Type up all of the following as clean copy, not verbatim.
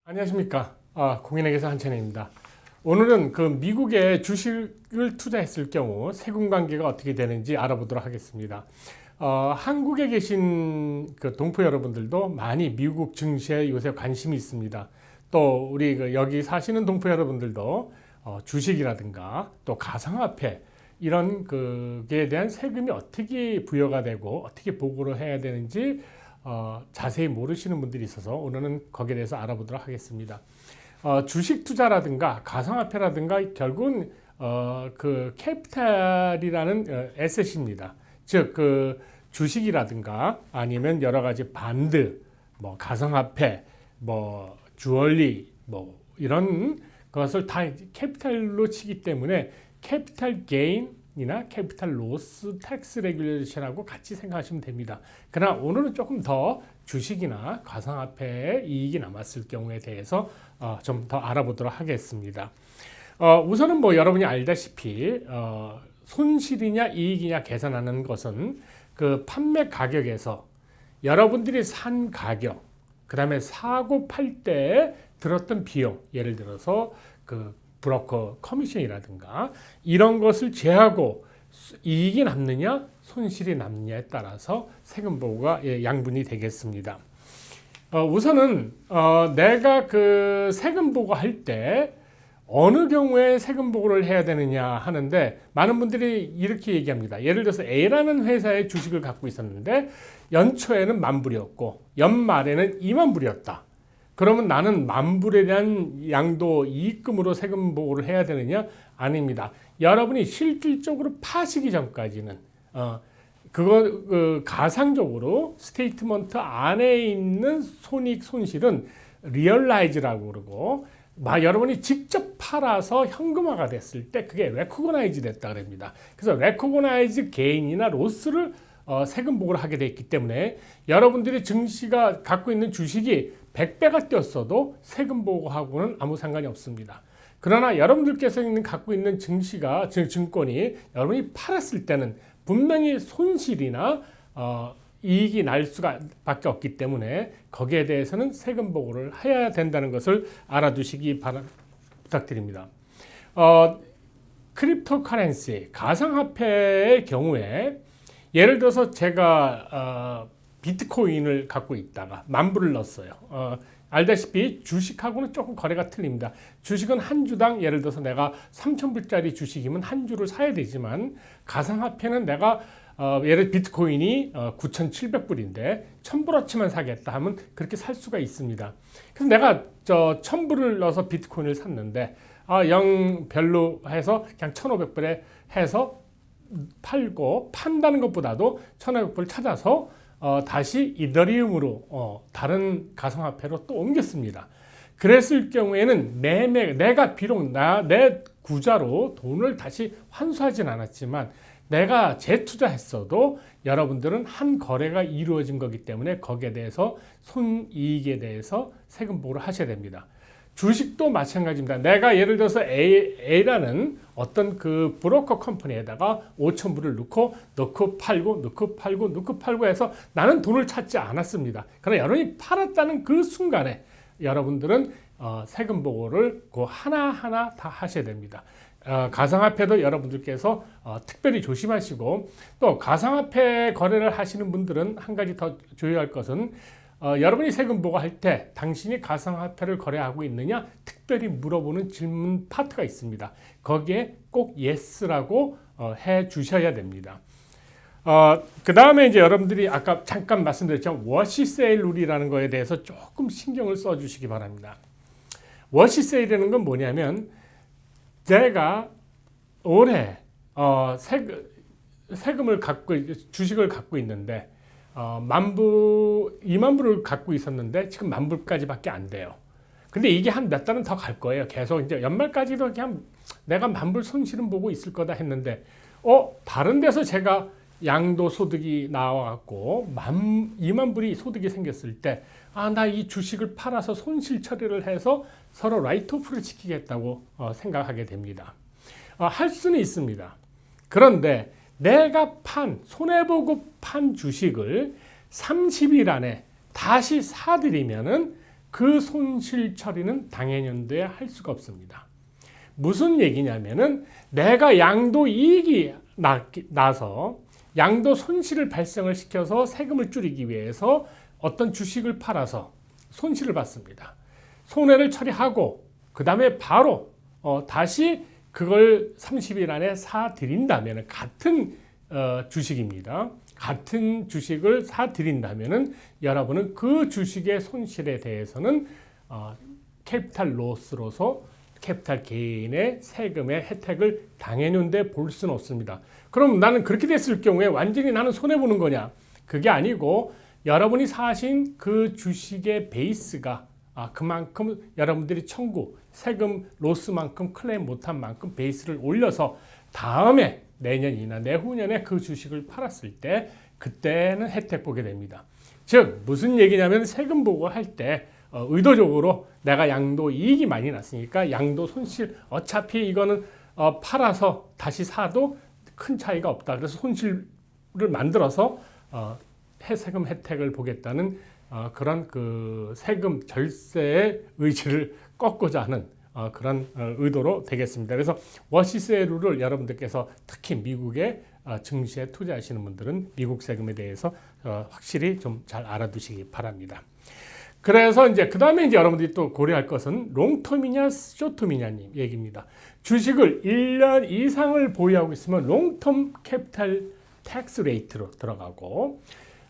안녕하십니까. 공인회계사 한천혜입니다. 오늘은 그 미국에 주식을 투자했을 경우 세금 관계가 어떻게 되는지 알아보도록 하겠습니다. 한국에 계신 그 동포 여러분들도 많이 미국 증시에 요새 관심이 있습니다. 또 우리 여기 사시는 동포 여러분들도 주식이라든가 또 가상화폐 이런 그에 대한 세금이 어떻게 부여가 되고 어떻게 보고를 해야 되는지 자세히 모르시는 분들이 있어서 오늘은 거기에 대해서 알아보도록 하겠습니다. 주식 투자라든가 가상화폐라든가 결국은 그 캐피탈이라는 에셋입니다. 즉 그 주식이라든가 아니면 여러 가지 반드, 뭐 가상화폐, 뭐 주얼리, 뭐 이런 것을 다 캐피탈로 치기 때문에 캐피탈 게인이나 캐피탈 로스 텍스 레귤레이션하고 같이 생각하시면 됩니다. 그러나 오늘은 조금 더 주식이나 가상화폐에 이익이 남았을 경우에 대해서 좀 더 알아보도록 하겠습니다. 우선은 뭐 여러분이 알다시피 손실이냐 이익이냐 계산하는 것은 그 판매 가격에서 여러분들이 산 가격, 그 다음에 사고 팔 때 들었던 비용, 예를 들어서 그 브로커 커미션이라든가 이런 것을 제하고 이익이 남느냐 손실이 남느냐에 따라서 세금 보고가 양분이 되겠습니다. 우선은 내가 그 세금 보고할 때 어느 경우에 세금 보고를 해야 되느냐 하는데 많은 분들이 이렇게 얘기합니다. 예를 들어서 A라는 회사의 주식을 갖고 있었는데 연초에는 10,000불이었고 연말에는 20,000불이었다. 그러면 나는 10,000불에 대한 양도 이익금으로 세금 보고를 해야 되느냐? 아닙니다. 여러분이 실질적으로 파시기 전까지는 가상적으로 스테이트먼트 안에 있는 손익 손실은 리얼라이즈라고 그러고 여러분이 직접 팔아서 현금화가 됐을 때 그게 레코그나이즈 됐다 그럽니다. 그래서 레코그나이즈 게인이나 로스를 세금 보고를 하게 돼 있기 때문에 여러분들이 증시가 갖고 있는 주식이 100배가 뛰었어도 세금 보고하고는 아무 상관이 없습니다. 그러나 여러분들께서 갖고 있는 증권이 여러분이 팔았을 때는 분명히 손실이나 이익이 날 수밖에 없기 때문에 거기에 대해서는 세금 보고를 해야 된다는 것을 알아두시기 부탁드립니다. 크립토 커런시, 가상화폐의 경우에 예를 들어서 제가 비트코인을 갖고 있다가 10,000불을 넣었어요. 알다시피 주식하고는 조금 거래가 틀립니다. 주식은 한 주당 예를 들어서 내가 3,000불짜리 주식이면 한 주를 사야 되지만 가상화폐는 내가 예를 비트코인이 9,700불인데 1,000불어치만 사겠다 하면 그렇게 살 수가 있습니다. 그래서 내가 1,000불을 넣어서 비트코인을 샀는데 영 별로 해서 그냥 1,500불에 해서 팔고 판다는 것보다도 1,500불을 찾아서 다시 이더리움으로 다른 가상화폐로 또 옮겼습니다. 그랬을 경우에는 내가 비록 내 구자로 돈을 다시 환수하진 않았지만 내가 재투자했어도 여러분들은 한 거래가 이루어진 거기 때문에 거기에 대해서 손이익에 대해서 세금 보고를 하셔야 됩니다. 주식도 마찬가지입니다. 내가 예를 들어서 A라는 어떤 그 브로커 컴퍼니에다가 5,000불을 넣고 팔고 해서 나는 돈을 찾지 않았습니다. 그러나 여러분이 팔았다는 그 순간에 여러분들은 세금 보고를 그 하나하나 다 하셔야 됩니다. 가상화폐도 여러분들께서 특별히 조심하시고 또 가상화폐 거래를 하시는 분들은 한 가지 더 주의할 것은 여러분이 세금 보고할 때 당신이 가상화폐를 거래하고 있느냐 특별히 물어보는 질문 파트가 있습니다. 거기에 꼭 yes라고 해 주셔야 됩니다. 그 다음에 이제 여러분들이 아까 잠깐 말씀드렸지만 워시세일 룰이라는 거에 대해서 조금 신경을 써 주시기 바랍니다. 워시세일이라는 건 뭐냐면 내가 올해 세금을 주식을 갖고 있는데 20,000불을 갖고 있었는데 지금 10,000불까지밖에 안 돼요. 근데 이게 한 몇 달은 더 갈 거예요. 계속 이제 연말까지도 그냥 내가 10,000불 손실은 보고 있을 거다 했는데 다른 데서 제가 양도 소득이 나와갖고 20,000불이 소득이 생겼을 때 나 이 주식을 팔아서 손실 처리를 해서 서로 라이트오프를 시키겠다고 생각하게 됩니다. 할 수는 있습니다. 그런데 내가 손해보고 판 주식을 30일 안에 다시 사들이면은 그 손실 처리는 당해년도에 할 수가 없습니다. 무슨 얘기냐면은 내가 양도 이익이 나서 양도 손실을 발생을 시켜서 세금을 줄이기 위해서 어떤 주식을 팔아서 손실을 받습니다. 손해를 처리하고 그 다음에 바로 다시 그걸 30일 안에 사드린다면 같은 주식입니다. 같은 주식을 사드린다면 여러분은 그 주식의 손실에 대해서는 캐피탈 로스로서 캐피탈 게인의 세금의 혜택을 당해년도에 볼 수는 없습니다. 그럼 나는 그렇게 됐을 경우에 완전히 나는 손해보는 거냐? 그게 아니고 여러분이 사신 그 주식의 베이스가 그만큼 여러분들이 청구 세금 로스만큼 클레임 못한 만큼 베이스를 올려서 다음에 내년이나 내후년에 그 주식을 팔았을 때 그때는 혜택 보게 됩니다. 즉 무슨 얘기냐면 세금 보고할 때 의도적으로 내가 양도 이익이 많이 났으니까 양도 손실 어차피 이거는 팔아서 다시 사도 큰 차이가 없다. 그래서 손실을 만들어서 세금 혜택을 보겠다는 그런 그 세금 절세의 의지를 꺾고자 하는 그런 의도로 되겠습니다. 그래서 워시스의 룰을 여러분들께서 특히 미국의 증시에 투자하시는 분들은 미국 세금에 대해서 확실히 좀 잘 알아두시기 바랍니다. 그래서 이제 그 다음에 이제 여러분들이 또 고려할 것은 롱텀이냐 쇼텀이냐님 얘기입니다. 주식을 1년 이상을 보유하고 있으면 롱텀 캐피탈 텍스 레이트로 들어가고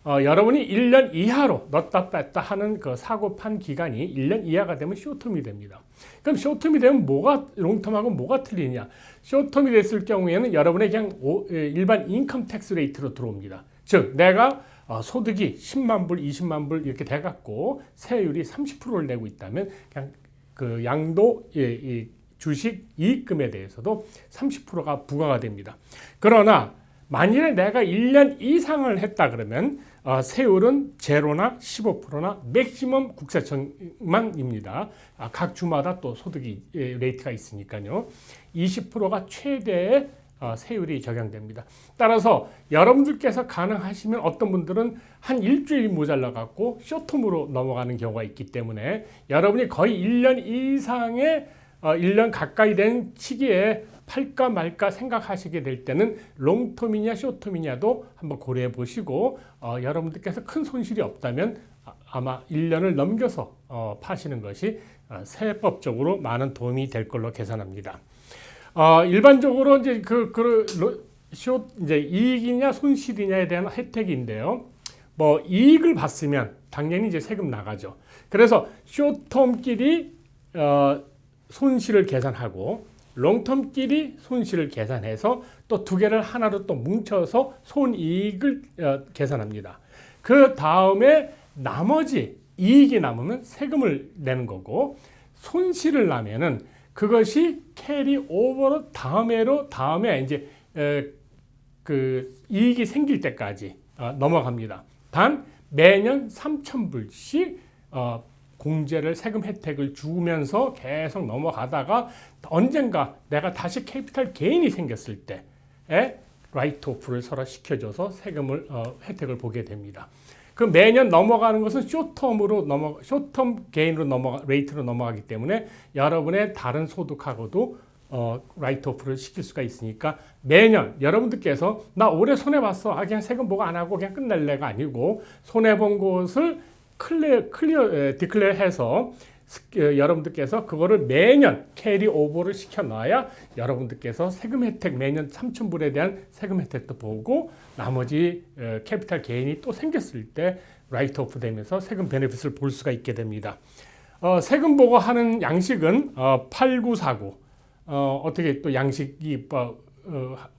여러분이 1년 이하로 넣었다 뺐다 하는 그 사고 판 기간이 1년 이하가 되면 쇼텀이 됩니다. 그럼 쇼텀이 되면 롱텀하고 뭐가 틀리냐? 쇼텀이 됐을 경우에는 여러분의 그냥 일반 인컴 텍스 레이트로 들어옵니다. 즉 내가 소득이 10만 불, 20만 불 이렇게 돼갖고 세율이 30%를 내고 있다면 그냥 그 양도 이 주식 이익금에 대해서도 30%가 부과가 됩니다. 그러나 만일에 내가 1년 이상을 했다 그러면 세율은 제로나 15%나 맥시멈 국세청만입니다. 각 주마다 또 소득이 레이트가 있으니까요. 20%가 최대의 세율이 적용됩니다. 따라서 여러분들께서 가능하시면 어떤 분들은 한 일주일이 모자라 갖고 쇼텀으로 넘어가는 경우가 있기 때문에 여러분이 거의 1년 이상의 1년 가까이 된 시기에 팔까 말까 생각하시게 될 때는 롱텀이냐 쇼텀이냐도 한번 고려해 보시고 여러분들께서 큰 손실이 없다면 아마 1년을 넘겨서 파시는 것이 세법적으로 많은 도움이 될 걸로 계산합니다. 일반적으로 이제 이제 이익이냐 손실이냐에 대한 혜택인데요. 뭐 이익을 봤으면 당연히 이제 세금 나가죠. 그래서 쇼텀끼리 손실을 계산하고 롱텀끼리 손실을 계산해서 또 두 개를 하나로 또 뭉쳐서 손이익을 계산합니다. 그 다음에 나머지 이익이 남으면 세금을 내는 거고 손실을 나면은 그것이 캐리 오버로 다음에 이제 그 이익이 생길 때까지 넘어갑니다. 단 매년 3,000불씩 공제를 세금 혜택을 주면서 계속 넘어가다가 언젠가 내가 다시 캐피탈 게인이 생겼을 때에 라이트 오프를 서로 시켜줘서 세금을 혜택을 보게 됩니다. 그 매년 넘어가는 것은 쇼텀 게인으로 레이트로 넘어가기 때문에 여러분의 다른 소득하고도 라이트 오프를 시킬 수가 있으니까 매년 여러분들께서 나 올해 손해봤어. 그냥 세금 보고 안 하고 그냥 끝낼래가 아니고 손해본 것을 디클레어 해서 여러분들께서 그거를 매년 캐리 오버를 시켜놔야 여러분들께서 세금 혜택 매년 3,000불에 대한 세금 혜택도 보고 나머지 캐피탈 게인이 또 생겼을 때 라이트 오프 되면서 세금 베네핏을 볼 수가 있게 됩니다. 세금 보고하는 양식은 8949 어떻게 또 양식이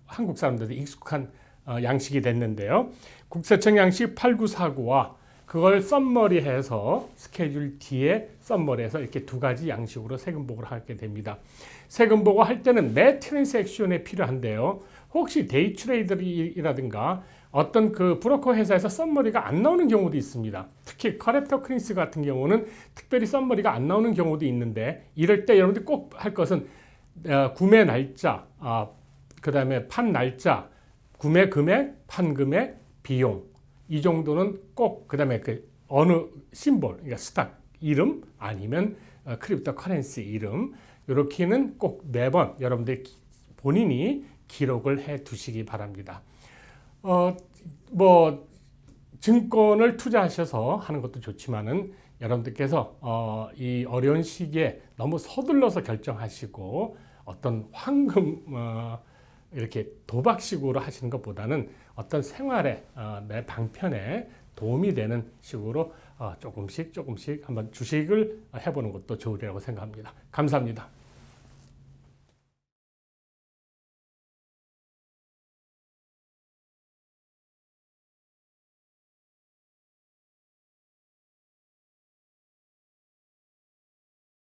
한국 사람들이 익숙한 양식이 됐는데요. 국세청 양식 8949와 그걸 썸머리해서 스케줄 D에 썸머리해서 이렇게 두 가지 양식으로 세금 보고를 하게 됩니다. 세금 보고 할 때는 매 트랜잭션에 필요한데요. 혹시 데이 트레이더라든가 어떤 그 브로커 회사에서 썸머리가 안 나오는 경우도 있습니다. 특히 커랩터 크린스 같은 경우는 특별히 썸머리가 안 나오는 경우도 있는데 이럴 때 여러분들이 꼭 할 것은 구매 날짜, 그 다음에 판 날짜, 구매 금액, 판 금액, 비용 이 정도는 꼭 그다음에 그 어느 심볼, 그러니까 스탁 이름 아니면 크립토 커런시 이름 이렇게는 꼭 매번 여러분들 본인이 기록을 해 두시기 바랍니다. 뭐 증권을 투자하셔서 하는 것도 좋지만은 여러분들께서 이 어려운 시기에 너무 서둘러서 결정하시고 어떤 황금 이렇게 도박식으로 하시는 것보다는 어떤 생활에 내 방편에 도움이 되는 식으로 조금씩 한번 주식을 해보는 것도 좋으리라고 생각합니다. 감사합니다.